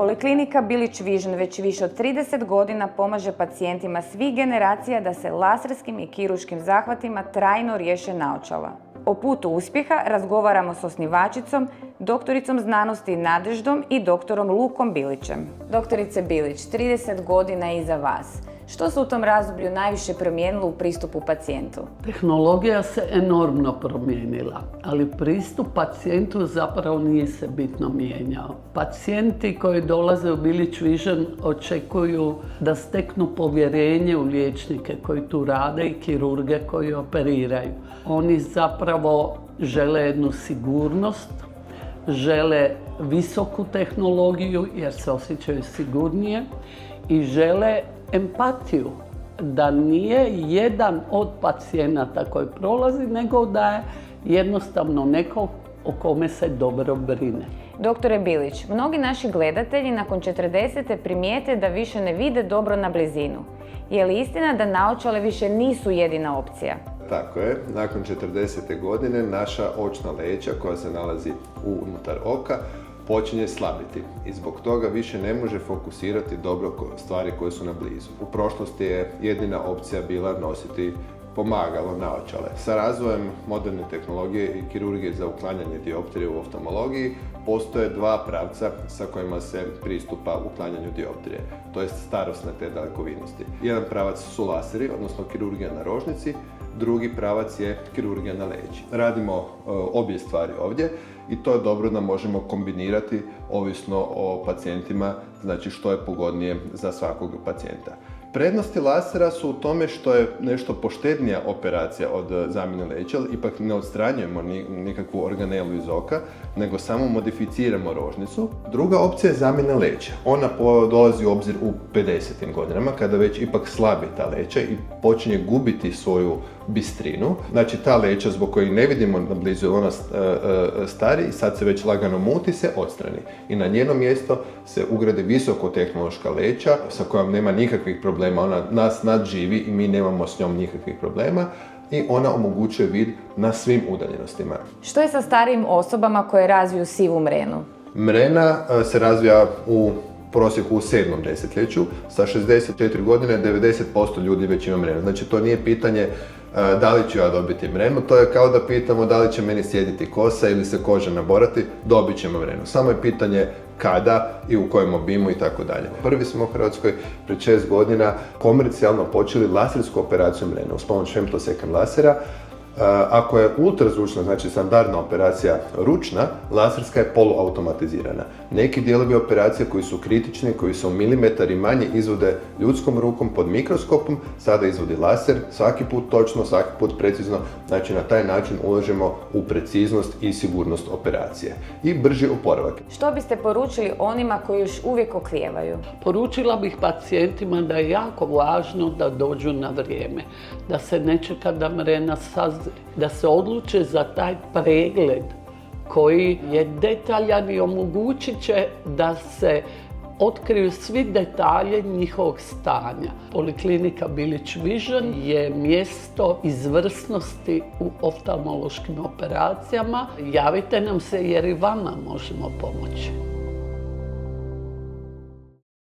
Poliklinika Bilić Vision već više od 30 godina pomaže pacijentima svih generacija da se laserskim i kirurškim zahvatima trajno riješe naočala. O putu uspjeha razgovaramo s osnivačicom, doktoricom znanosti Nadeždom i doktorom Lukom Bilićem. Doktorice Bilić, 30 godina iza vas. Što se u tom razdoblju najviše promijenilo u pristupu pacijentu? Tehnologija se enormno promijenila, ali pristup pacijentu zapravo nije se bitno mijenjao. Pacijenti koji dolaze u Bilić Vision očekuju da steknu povjerenje u liječnike koji tu rade i kirurge koji operiraju. Oni zapravo žele jednu sigurnost, žele visoku tehnologiju jer se osjećaju sigurnije i žele empatiju, da nije jedan od pacijenata koji prolazi, nego da je jednostavno neko o kome se dobro brine. Doktore Bilić, mnogi naši gledatelji nakon 40. primijete da više ne vide dobro na blizinu. Je li istina da naočale više nisu jedina opcija? Tako je, nakon 40. godine naša očna leća koja se nalazi unutar oka počinje slabiti i zbog toga više ne može fokusirati dobro stvari koje su na blizu. U prošlosti je jedina opcija bila nositi pomagalo naočale. Sa razvojem moderne tehnologije i kirurgije za uklanjanje dioptrije u oftalmologiji postoje dva pravca sa kojima se pristupa uklanjanju dioptrije, to jest starosne te dalekovidnosti. Jedan pravac su laseri, odnosno kirurgija na rožnici, drugi pravac je kirurgija na leđi. Radimo obje stvari ovdje i to je dobro da možemo kombinirati ovisno o pacijentima, znači što je pogodnije za svakog pacijenta. Prednosti lasera su u tome što je nešto poštednija operacija od zamjene leća, ipak ne odstranjujemo nikakvu organelu iz oka, nego samo modificiramo rožnicu. Druga opcija je zamjena leća. Ona dolazi u obzir u 50. godinama, kada već ipak slabi ta leća i počinje gubiti svoju bistrinu. Znači ta leća zbog kojih ne vidimo na blizu, ona stari i sad se već lagano muti, se odstrani. I na njeno mjesto se ugrade visokotehnološka leća sa kojom nema nikakvih problema. Ona nas nadživi i mi nemamo s njom nikakvih problema i ona omogućuje vid na svim udaljenostima. Što je sa starijim osobama koje razviju sivu mrenu? Mrena se razvija u prosjeku u 7. desetljeću. Sa 64 godine 90% ljudi već ima mrenu. Znači to nije pitanje da li ću ja dobiti mrenu, to je kao da pitamo da li će meni sjediti kosa ili se koža naborati, dobit ćemo mrenu. Samo je pitanje kada i u kojem obimu i tako dalje. Prvi smo u Hrvatskoj pred 6 godina komercijalno počeli lasersku operaciju mrene uz pomoć femtosecond lasera. Ako je ultrazvučna, znači standardna operacija ručna, laserska je poluautomatizirana. Neki dijelovi operacije koji su kritični, koji su milimetar i manje, izvode ljudskom rukom pod mikroskopom, sada izvodi laser, svaki put točno, svaki put precizno, znači na taj način ulažemo u preciznost i sigurnost operacije i brži oporavak. Što biste poručili onima koji još uvijek oklijevaju? Poručila bih pacijentima da je jako važno da dođu na vrijeme, da se ne čeka da mrena sazri, da se odluče za taj pregled koji je detaljan i omogućit će da se otkriju svi detalje njihovog stanja. Poliklinika Bilić Vision je mjesto izvrsnosti u oftalmološkim operacijama. Javite nam se jer i vama možemo pomoći.